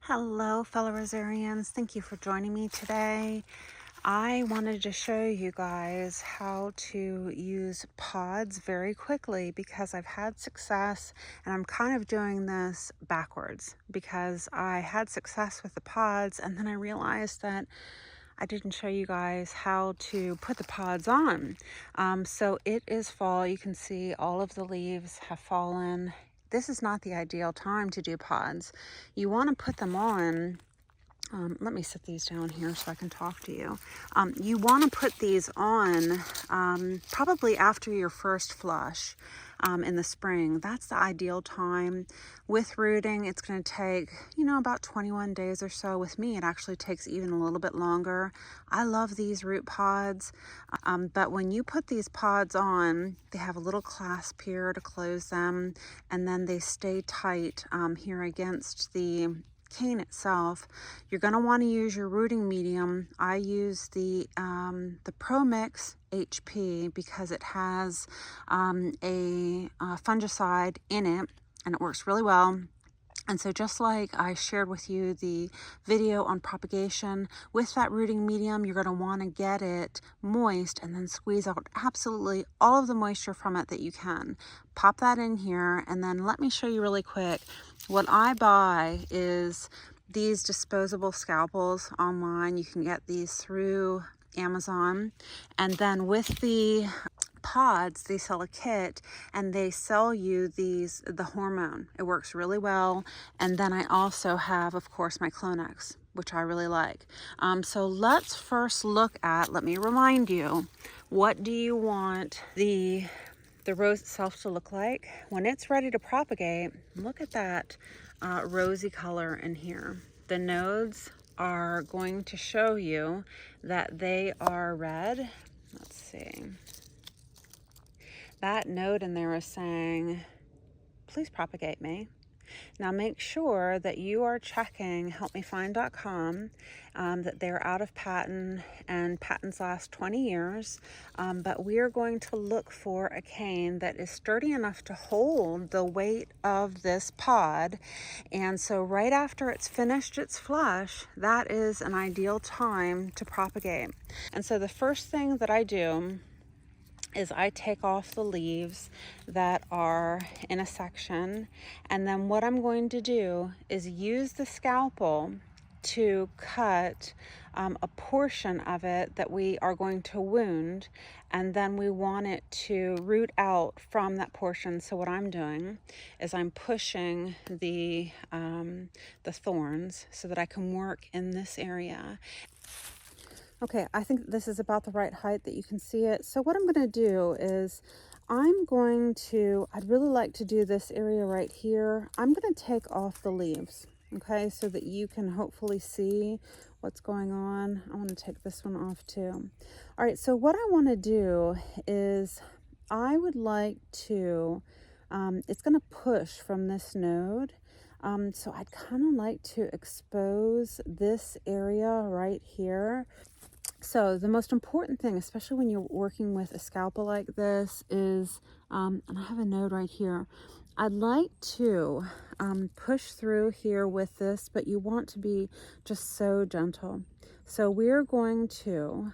Hello, fellow Rosarians. Thank you for joining me today. I wanted to show you guys how to use pods very quickly because I've had success, and I'm kind of doing this backwards because I had success with the pods and then I realized that I didn't show you guys how to put the pods on. So it is fall. You can see all of the leaves have fallen. This is not the ideal time to do pods. You want to put them on. Let me set these down here so I can talk to you. You want to put these on probably after your first flush in the spring. That's the ideal time. With rooting, it's going to take, about 21 days or so. With me, it actually takes even a little bit longer. I love these root pods, but when you put these pods on, they have a little clasp here to close them, and then they stay tight here against the cane itself. You're going to want to use your rooting medium. I use the Pro Mix HP because it has a fungicide in it and it works really well. And so just like I shared with you the video on propagation, with that rooting medium, you're going to want to get it moist and then squeeze out absolutely all of the moisture from it that you can. Pop that in here, and then let me show you really quick. What I buy is these disposable scalpels online. You can get these through Amazon. And then with the pods, they sell a kit and they sell you the Hormone. It works really well. And then I also have, of course, my Clonex, which I really like. So let's first look at, let me remind you, what do you want the rose itself to look like when it's ready to propagate? Look at that rosy color in here. The nodes are going to show you that they are red. Let's see. That node in there is saying, please propagate me. Now make sure that you are checking helpmefind.com, that they're out of patent and patents last 20 years. But we are going to look for a cane that is sturdy enough to hold the weight of this pod. And so right after it's finished its flush, that is an ideal time to propagate. And so the first thing that I do is I take off the leaves that are in a section, and then what I'm going to do is use the scalpel to cut a portion of it that we are going to wound, and then we want it to root out from that portion. So what I'm doing is I'm pushing the thorns so that I can work in this area. Okay, I think this is about the right height that you can see it. So what I'm going to do is I'd really like to do this area right here. I'm going to take off the leaves, okay, so that you can hopefully see what's going on. I want to take this one off too. All right, so what I want to do is I would like to, it's going to push from this node. So I'd kind of like to expose this area right here. So the most important thing, especially when you're working with a scalpel like this, is, and I have a node right here, I'd like to push through here with this, but you want to be just so gentle. So we're going to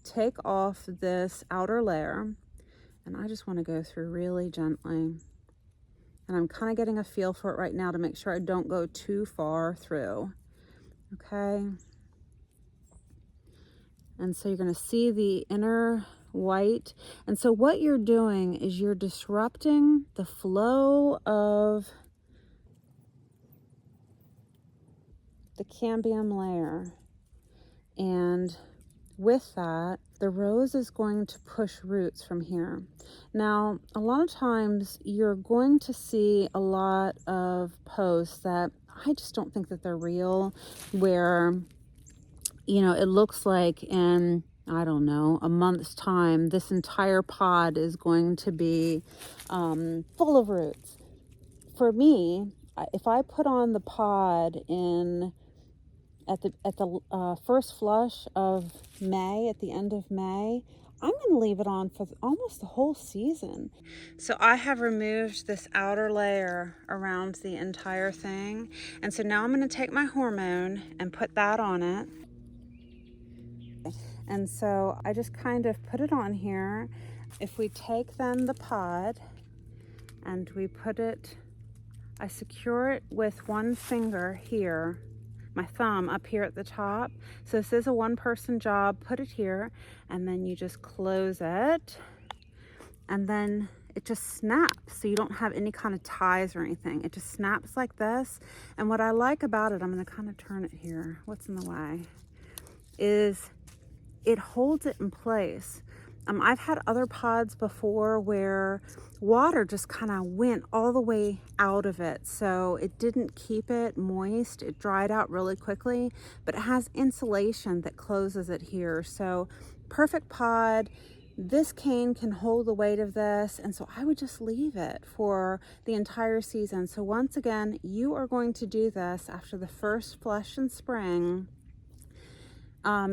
take off this outer layer, and I just want to go through really gently. And I'm kind of getting a feel for it right now to make sure I don't go too far through. Okay. And so you're going to see the inner white. And so what you're doing is you're disrupting the flow of the cambium layer. And with that, the rose is going to push roots from here. Now, a lot of times you're going to see a lot of posts that I just don't think that they're real, where it looks like in, I don't know, a month's time, this entire pod is going to be full of roots. For me, if I put on the pod at the first flush of May, at the end of May, I'm going to leave it on for almost the whole season. So I have removed this outer layer around the entire thing. And so now I'm going to take my Hormone and put that on it. And so I just kind of put it on here. If we take then the pod and we put it, I secure it with one finger here, my thumb up here at the top. So this is a one-person job. Put it here, and then you just close it, and then it just snaps. So you don't have any kind of ties or anything. It just snaps like this. And what I like about it, I'm going to kind of turn it here. What's in the way? Is it holds it in place. I've had other pods before where water just kind of went all the way out of it. So it didn't keep it moist. It dried out really quickly, but it has insulation that closes it here. So perfect pod. This cane can hold the weight of this. And so I would just leave it for the entire season. So once again, you are going to do this after the first flush in spring.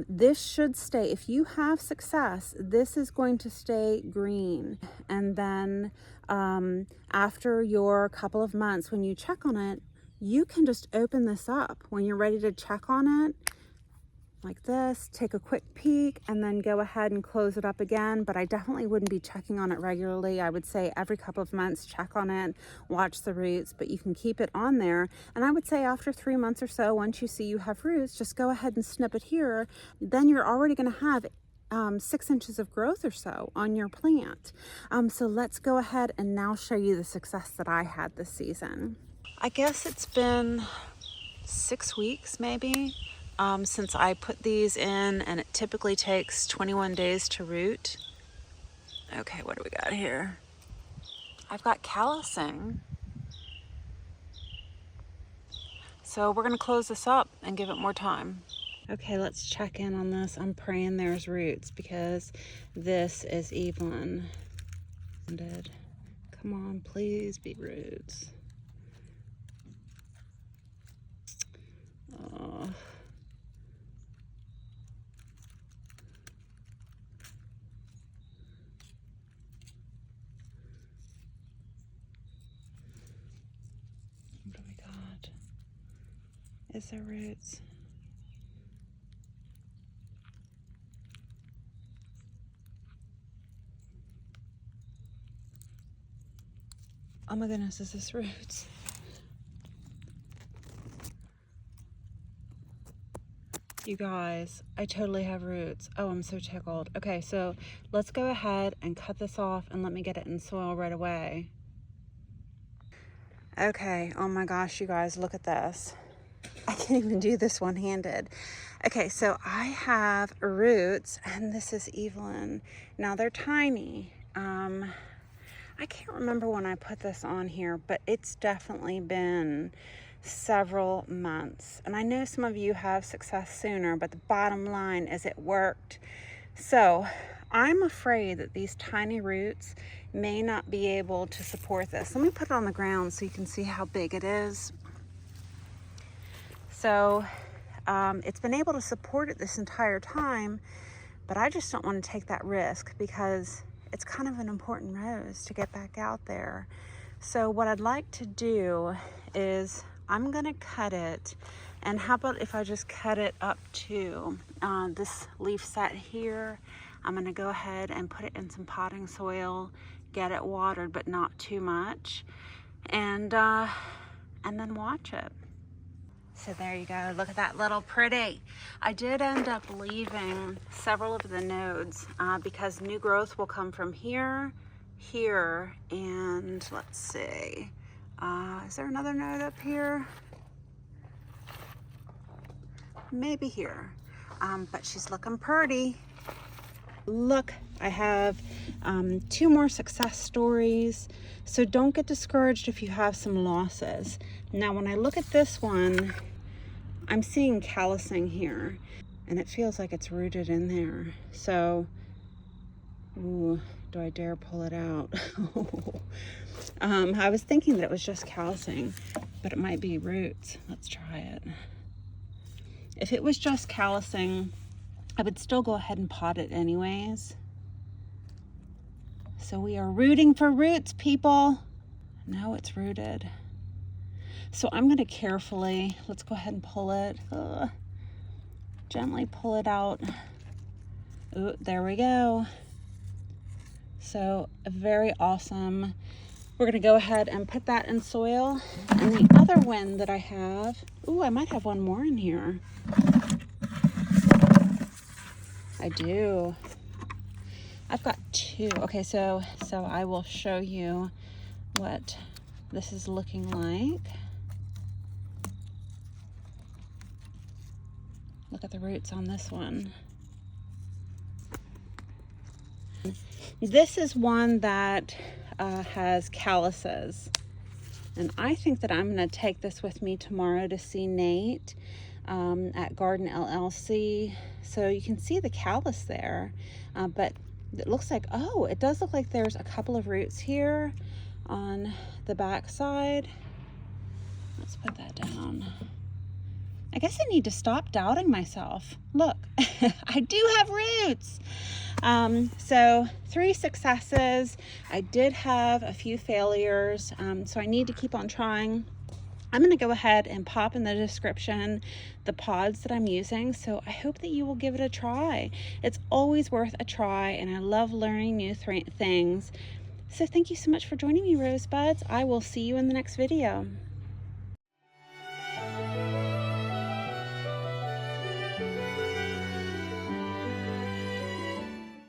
This should stay, if you have success, this is going to stay green. And then after your couple of months, when you check on it, you can just open this up when you're ready to check on it like this, take a quick peek, and then go ahead and close it up again. But I definitely wouldn't be checking on it regularly. I would say every couple of months, check on it, watch the roots, but you can keep it on there. And I would say after 3 months or so, once you see you have roots, just go ahead and snip it here. Then you're already gonna have 6 inches of growth or so on your plant. So let's go ahead and now show you the success that I had this season. I guess it's been 6 weeks maybe since I put these in, and it typically takes 21 days to root. Okay, what do we got here? I've got callousing. So we're gonna close this up and give it more time. Okay, let's check in on this. I'm praying there's roots because this is Evelyn. Come on, please be roots. Oh. What do we got? Is there roots? Oh my goodness, is this roots? You guys, I totally have roots. Oh, I'm so tickled. Okay, so let's go ahead and cut this off and let me get it in soil right away. Okay, oh my gosh, you guys, look at this. I can't even do this one-handed. Okay, so I have roots, and this is Evelyn. Now they're tiny. I can't remember when I put this on here, but it's definitely been several months. And I know some of you have success sooner, but the bottom line is it worked. So I'm afraid that these tiny roots may not be able to support this. Let me put it on the ground so you can see how big it is. So it's been able to support it this entire time, but I just don't want to take that risk because it's kind of an important rose to get back out there. So what I'd like to do is I'm gonna cut it, and how about if I just cut it up to this leaf set here. I'm gonna go ahead and put it in some potting soil, get it watered, but not too much, and then watch it. So there you go, look at that little pretty. I did end up leaving several of the nodes because new growth will come from here, here, and let's see. Is there another node up here? Maybe here, but she's looking pretty. Look, I have 2 more success stories. So don't get discouraged if you have some losses. Now, when I look at this one, I'm seeing callousing here, and it feels like it's rooted in there. So, ooh, do I dare pull it out? I was thinking that it was just callousing, but it might be roots. Let's try it. If it was just callousing, I would still go ahead and pot it anyways. So we are rooting for roots, people. Now it's rooted. So I'm going to carefully, let's go ahead and pull it. Gently pull it out. Ooh, there we go. So very awesome. We're going to go ahead and put that in soil. And the other one that I have, ooh, I might have one more in here. I do. I've got two. Okay, so I will show you what this is looking like. Look at the roots on this one. This is one that has calluses. And I think that I'm going to take this with me tomorrow to see Nate at Garden LLC. So you can see the callus there, but it looks like, oh, it does look like there's a couple of roots here on the back side. Let's put that down. I guess I need to stop doubting myself. Look, I do have roots. So 3 successes. I did have a few failures, so I need to keep on trying. I'm going to go ahead and pop in the description the pods that I'm using, so I hope that you will give it a try. It's always worth a try, and I love learning new things. So thank you so much for joining me, Rosebuds. I will see you in the next video.